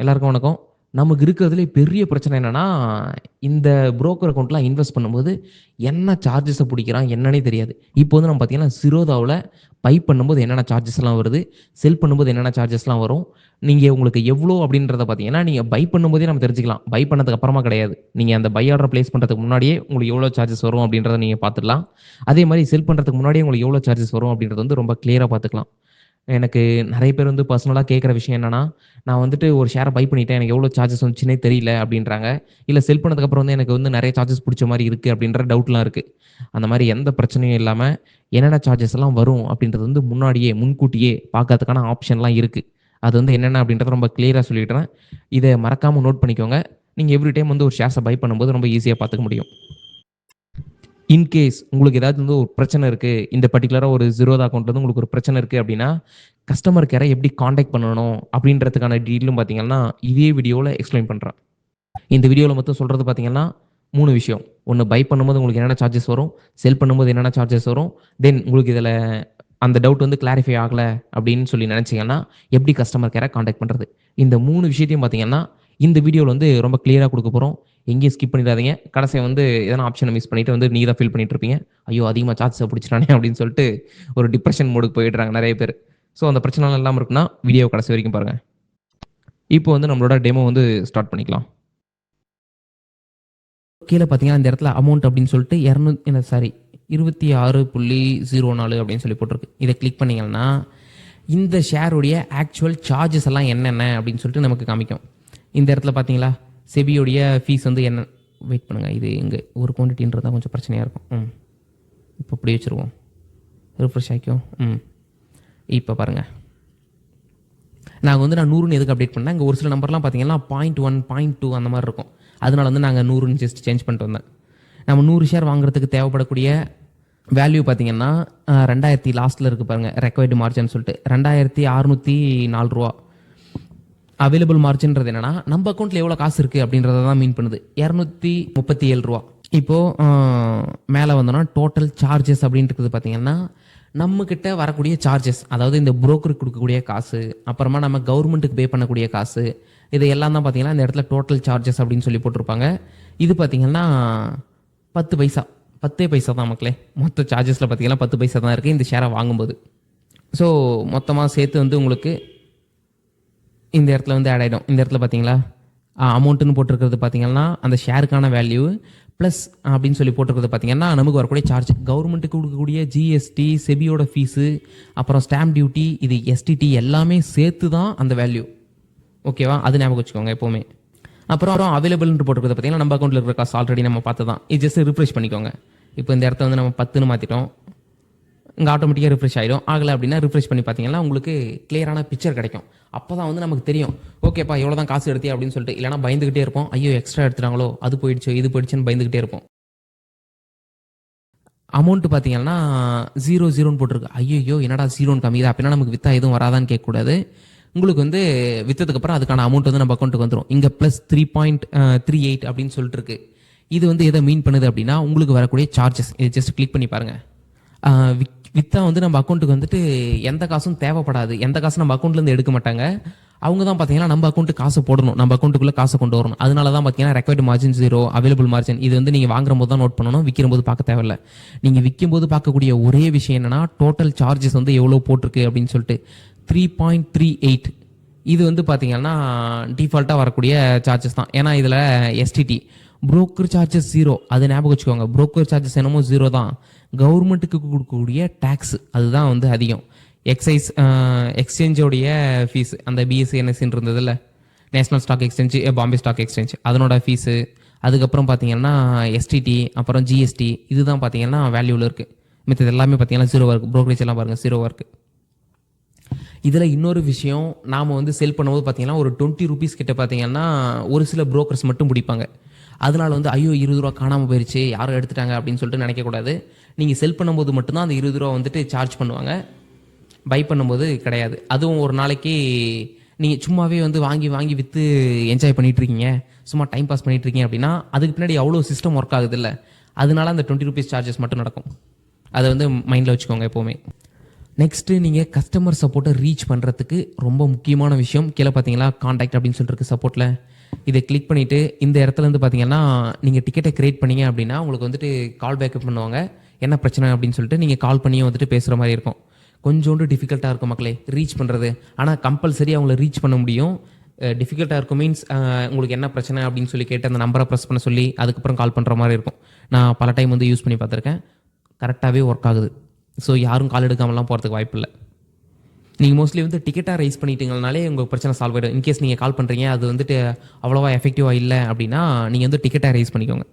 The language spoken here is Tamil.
எல்லாருக்கும் வணக்கம். நமக்கு இருக்கிறதுலே பெரிய பிரச்சனை என்னன்னா, இந்த புரோக்கர் அக்கவுண்ட்லாம் இன்வெஸ்ட் பண்ணும்போது, என்ன சார்ஜஸ புடிக்கிறான் என்னன்னே தெரியாது. இப்போ வந்து நம்ம பார்த்தீங்கன்னா, Zerodhaல பை பண்ணும்போது என்னென்ன சார்ஜஸ்லாம் வருது, செல் பண்ணும்போது என்னென்ன சார்ஜஸ்லாம் வரும், நீங்க உங்களுக்கு எவ்வளோ அப்படின்றத பார்த்தீங்கன்னா, நீங்க பை பண்ணும்போதே நம்ம தெரிஞ்சுக்கலாம். பை பண்ணதுக்கு அப்புறமா கிடையாது. நீங்க அந்த பை ஆர்டர் பிளேஸ் பண்றதுக்கு முன்னாடியே உங்களுக்கு எவ்வளோ சார்ஜஸ் வரும் அப்படின்றத நீங்க பார்த்துடலாம். அதே மாரி செல் பண்றதுக்கு முன்னாடியே உங்களுக்கு எவ்வளோ சார்ஜஸ் வரும் அப்படின்றத வந்து ரொம்ப கிளியரா பார்த்துக்கலாம். எனக்கு நெறைய பேர் வந்து பர்சனலா கேட்குற விஷயம் என்னன்னா, நான் வந்துட்டு ஒரு ஷேர பை பண்ணிட்டேன். எனக்கு எவ்வளோ சார்ஜஸ் வந்துச்சுன்னே தெரியல அப்டின்றாங்க. இல்ல செல் பண்ணதுக்கப்புறம் வந்து எனக்கு வந்து நெறைய சார்ஜஸ் புடிச்ச மாரி இருக்கு அப்டின்ற டவுட்லாம் இருக்கு. அந்த மாரி எந்த பிரச்சனையும் இல்லாம, என்னென்ன சார்ஜஸ் எல்லாம் வரும் அப்டின்றது வந்து முன்னாடியே, முன்கூட்டியே பார்க்கறதுக்கான ஆப்ஷன்லாம் இருக்கு. அது வந்து என்னென்ன அப்டின்றத ரொம்ப கிளியரா சொல்லிடுறேன். இத மறக்காம நோட் பண்ணிக்கோங்க. நீங்க எவ்ரி டைம் வந்து ஒரு ஷேர்ஸ பை பண்ணும்போது ரொம்ப ஈஸியா பார்த்துக்க முடியும். இன்கேஸ் உங்களுக்கு ஏதாவது வந்து ஒரு பிரச்சனை இருக்கு. இந்த பர்ட்டிகுலரா ஒரு Zerodha அக்கவுண்ட்ல வந்து உங்களுக்கு ஒரு பிரச்சனை இருக்கு அப்டின்னா, கஸ்டமர் கேர எப்படி கான்டாக்ட் பண்ணணும் அப்டின்றதுக்கான டீடெயிலும் பார்த்தீங்கன்னா, இதே வீடியோல எக்ஸ்ப்ளைன் பண்றேன். இந்த வீடியோல மொத்தம் சொல்றது பார்த்தீங்கன்னா, 3 விஷயம். ஒண்ணு பை பண்ணும்போது உங்களுக்கு என்னென்ன சார்ஜஸ் வரும், செல் பண்ணும்போது என்னென்ன சார்ஜஸ் வரும், தென் உங்களுக்கு இதுல அந்த டவுட் வந்து கிளாரிஃபை ஆகல அப்டின்னு சொல்லி நெனச்சீங்கன்னா, எப்படி கஸ்டமர் கேர கான்டாக்ட் பண்றது. இந்த 3 விஷயத்தையும் பார்த்தீங்கன்னா, இந்த வீடியோல வந்து ரொம்ப கிளியரா குடுக்க போறோம். எங்கேயும் ஸ்கிப் பண்ணிடாதீங்க. கடைசியா வந்து எதனா ஆப்ஷன மிஸ் பண்ணிட்டு வந்து நீங்க தான் ஃபீல் பண்ணிட்டு இருப்பீங்க. ஐயோ! அதிகமா சார்ஜஸ புடிச்சுட்டானே அப்டின்னு சொல்லிட்டு ஒரு டிப்ரஷன் மோடுக்கு போயிடுறாங்க நெறைய பேரு. ஸோ அந்த பிரச்சனைலாம் இல்லாம இருக்குன்னா, வீடியோவ கடைசி வரைக்கும் பாருங்க. இப்போ வந்து நம்மளோட டெமோ வந்து ஸ்டார்ட் பண்ணிக்கலாம். கீழ பார்த்தீங்கன்னா, இந்த இடத்துல அமௌண்ட் அப்படின்னு சொல்லிட்டு 26.04 அப்படின்னு சொல்லி போட்டிருக்கு. இத கிளிக் பண்ணீங்கன்னா, இந்த ஷேருடைய ஆக்சுவல் சார்ஜஸ் எல்லாம் என்னென்ன அப்படின்னு சொல்லிட்டு நமக்கு காமிக்கும். இந்த இடத்துல பார்த்தீங்களா, செபியோடைய ஃபீஸ் வந்து என்ன வெயிட் பண்ணுங்க. இது இங்க ஒரு குவான்டிட்டின்றதா கொஞ்சம் பிரச்சனையா இருக்கும். இப்போ இப்படி வச்சுருவோம். ரிஃப்ரெஷ் ஆயிக்கும். இப்போ பாருங்க. நான் 100ன்னு எதுக்கு அப்டேட் பண்ணேன், இங்க ஒரு சில நம்பர்லாம் பார்த்தீங்கன்னா 0.1, 0.2 அந்த மாரி இருக்கும். அதனால வந்து நாங்க 100ன்னு ஜஸ்ட் சேஞ்ச் பண்ணிட்டு வந்தேன். நம்ம 100 ஷேர் வாங்குறதுக்கு தேவைப்படக்கூடிய வேல்யூ பார்த்தீங்கன்னா, 2000 லாஸ்ட்ல இருக்கு பாருங்க. ரெக்வயர்டு மார்ஜின் சொல்லிட்டு ரூ. 2604. அவைலபிள் மார்ஜின்றது என்னன்னா, நம்ம அக்கவுண்ட்ல எவ்வளோ காசு இருக்கு அப்படின்றத தான் மீன் பண்ணுது. ரூ. 237. இப்போ மேல வந்தோம்னா டோட்டல் சார்ஜஸ் அப்படின்னு இருக்குது பார்த்தீங்கன்னா, நம்ம கிட்ட வரக்கூடிய சார்ஜஸ், அதாவது இந்த புரோக்கருக்கு கொடுக்கக்கூடிய காசு, அப்புறமா நம்ம கவர்மெண்ட்டுக்கு பே பண்ணக்கூடிய காசு, இது எல்லாம் தான் பார்த்தீங்கன்னா இந்த இடத்துல டோட்டல் சார்ஜஸ் அப்படின்னு சொல்லி போட்டிருப்பாங்க. இது பார்த்தீங்கன்னா 10 பைசா, 10 பைசா தான் மக்களே. மொத்த சார்ஜஸ்ல பார்த்தீங்கன்னா 10 பைசா தான் இருக்கு இந்த ஷேரை வாங்கும்போது. ஸோ மொத்தமாக சேர்த்து வந்து உங்களுக்கு இந்த இடத்துல வந்து ஆட் ஆகிடும். இந்த இடத்துல பார்த்தீங்களா, அமௌண்ட்டுன்னு போட்டிருக்கிறது பார்த்தீங்கன்னா அந்த ஷேருக்கான வேல்யூ ப்ளஸ் அப்படின்னு சொல்லி போட்டிருக்கிறது பார்த்தீங்கன்னா நமக்கு வரக்கூடிய சார்ஜ், கவர்மெண்ட்டுக்கு கொடுக்கக்கூடிய ஜிஎஸ்டி, செபியோட ஃபீஸு, அப்புறம் ஸ்டாம்ப் டியூட்டி, இது எஸ்டிடி எல்லாமே சேர்த்து தான் அந்த வேல்யூ. ஓகேவா, அது ஞாபகம் வச்சுக்கோங்க எப்போவுமே. அப்புறம் அவைலபிள்னு போட்டிருக்கிறது பார்த்தீங்கன்னா நம்ம அக்கௌண்ட்டில் இருக்கிற காசு ஆல்ரெடி நம்ம பார்த்து தான். இது ஜஸ்ட் ரிஃப்ரெஷ் பண்ணிக்கோங்க. இப்போ இந்த இடத்த வந்து நம்ம 10ன்னு மாற்றிட்டோம். இங்கே ஆட்டோமேட்டிக்காக ரிஃப்ரெஷ் ஆகிடும். ஆகலை அப்படின்னா ரிஃப்ரெஷ் பண்ணி பார்த்தீங்கன்னா உங்களுக்கு கிளியரான பிக்சர் கிடைக்கும். அப்போ தான் வந்து நமக்கு தெரியும், ஓகேப்பா எவ்வளோ தான் காசு எடுத்தியா அப்படின்னு சொல்லிட்டு. இல்லைனா பயந்துகிட்டே இருப்போம், ஐயோ எக்ஸ்ட்ரா எடுத்துட்டாங்களோ, அது போயிடுச்சு இது போயிடுச்சுன்னு பயந்துகிட்டே இருப்போம். அமௌண்ட் பார்த்தீங்கன்னா 00ன்னு போட்டிருக்கு. ஐயோ என்னடா 0ன்னு காமிக்குது, அப்படின்னா நமக்கு வித்தா எதுவும் வராதான்னு கேட்கக்கூடாது. உங்களுக்கு வந்து விற்றதுக்கப்புறம் அதுக்கான அமௌண்ட் வந்து நம்ம அக்கௌண்ட்டுக்கு வந்துடும். இங்கே ப்ளஸ் 3.38 அப்படின்னு சொல்லிட்டு இருக்கு. இது வந்து எதை மீன் பண்ணுது அப்படின்னா உங்களுக்கு வரக்கூடிய சார்ஜஸ். இது ஜஸ்ட் கிளிக் பண்ணி பாருங்க. வித்தா வந்து நம்ம அக்கௌண்ட்டுக்கு வந்துட்டு எந்த காசும் தேவைப்படாது, எந்த காசும் நம்ம அக்கௌண்ட்லேருந்து எடுக்க மாட்டாங்க. அவங்க தான் பார்த்தீங்கன்னா நம்ம அக்கௌண்ட்டு காசு போடணும், நம்ம அக்கௌண்ட்டுக்குள்ளே காசை கொண்டு வரணும். அதனால தான் பார்த்தீங்கன்னா ரெக்வயர்டு மார்ஜின் 0, அவைலபிள் மார்ஜின். இது வந்து நீங்கள் வாங்குற போது தான் நோட் பண்ணணும், விற்கிற போது பார்க்க தேவையில்லை. நீங்கள் விற்கும் போது பார்க்கக்கூடிய ஒரே விஷயம் என்னன்னா டோட்டல் சார்ஜஸ் வந்து எவ்வளோ போட்டிருக்கு அப்படின்னு சொல்லிட்டு 3.38. இது வந்து பார்த்தீங்கன்னா டிஃபால்ட்டாக வரக்கூடிய சார்ஜஸ் தான். ஏன்னா இதில் எஸ்டிடி புரோக்கர் சார்ஜஸ் 0, அது ஞாபகம் வச்சுக்கோங்க. புரோக்கர் சார்ஜஸ் என்னமோ 0 தான். கவர்மெண்ட்டுக்கு கொடுக்கக்கூடிய டேக்ஸ் அதுதான் வந்து அதிகம். எக்ஸ்சேஞ்சோடைய ஃபீஸ், அந்த பிஎஸ்சி என்எஸ்சின்னு இருந்ததில்ல, national stock exchange, Bombay stock exchange, அதனோட ஃபீஸு, அதுக்கப்புறம் பார்த்தீங்கன்னா எஸ்டிடி, அப்புறம் ஜிஎஸ்டி, இதுதான் பார்த்தீங்கன்னா வேல்யூவில் இருக்குது. மித்தது எல்லாமே பார்த்தீங்கன்னா 0 இருக்குது. ப்ரோக்கரேஜ் எல்லாம் பாருங்கள் 0 இருக்குது. இதில் இன்னொரு விஷயம், நாம் வந்து செல் பண்ணும்போது பார்த்தீங்கன்னா ஒரு 20 ரூபீஸ் கிட்ட பார்த்தீங்கன்னா ஒரு சில புரோக்கர்ஸ் மட்டும் பிடிப்பாங்க. அதனால வந்து ஐயோ 20 ரூபா காணாமல் போயிடுச்சு, யாரோ எடுத்துட்டாங்க அப்படின்னு சொல்லிட்டு நினைக்கக்கூடாது. நீங்கள் செல் பண்ணும்போது மட்டும்தான் அந்த 20 ரூபா வந்துட்டு சார்ஜ் பண்ணுவாங்க, பை பண்ணும்போது கிடையாது. அதுவும் ஒரு நாளைக்கு நீங்கள் சும்மாவே வந்து வாங்கி வாங்கி விற்று என்ஜாய் பண்ணிட்டு இருக்கீங்க, சும்மா டைம் பாஸ் பண்ணிட்டு இருக்கீங்க அப்படின்னா அதுக்கு பின்னாடி அவ்வளோ சிஸ்டம் ஒர்க் ஆகுது இல்லை, அதனால அந்த 20 ரூபீஸ் சார்ஜஸ் மட்டும் நடக்கும். அதை வந்து மைண்டில் வச்சுக்கோங்க எப்போவுமே. நெக்ஸ்ட்டு நீங்கள் கஸ்டமர் சப்போர்ட்டை ரீச் பண்ணுறதுக்கு ரொம்ப முக்கியமான விஷயம் கீழே பார்த்தீங்களா காண்டாக்ட் அப்படின்னு சொல்லிட்டு இருக்கு சப்போர்ட்டில். இதை கிளிக் பண்ணிவிட்டு இந்த இடத்துல இருந்து பார்த்தீங்கன்னா நீங்கள் டிக்கெட்டை கிரியேட் பண்ணீங்க அப்படின்னா உங்களுக்கு வந்துட்டு கால் பேக்கப் பண்ணுவாங்க. என்ன பிரச்சனை அப்படின்னு சொல்லிட்டு நீங்கள் கால் பண்ணியும் வந்துட்டு பேசுகிற மாதிரி இருக்கும். கொஞ்சோண்டு டிஃபிகல்ட்டாக இருக்கும் மக்களே ரீச் பண்ணுறது. ஆனால் கம்பல்சரி அவங்கள ரீச் பண்ண முடியும். டிஃபிகல்ட்டாக இருக்கும் மீன்ஸ் உங்களுக்கு என்ன பிரச்சனை அப்படின்னு சொல்லி கேட்டு அந்த நம்பரை ப்ரெஸ் பண்ண சொல்லி அதுக்கப்புறம் கால் பண்ணுற மாதிரி இருக்கும். நான் பல டைம் வந்து யூஸ் பண்ணி பார்த்துருக்கேன். கரெக்டாகவே ஒர்க் ஆகுது. ஸோ யாரும் கால் எடுக்காமலாம் போகிறதுக்கு வாய்ப்பு இல்லை. நீங்கள் மோஸ்ட்லி வந்து டிக்கெட்டாக ரைஸ் பண்ணிட்டீங்கனாலே உங்கள் பிரச்சனை சால்வ் ஆகிடும். இன்கேஸ் நீங்கள் கால் பண்ணுறீங்க அது வந்துட்டு அவ்வளோவா எஃபெக்டிவாக இல்லை அப்படின்னா நீங்கள் வந்து டிக்கெட்டாக ரைஸ் பண்ணிக்கோங்க.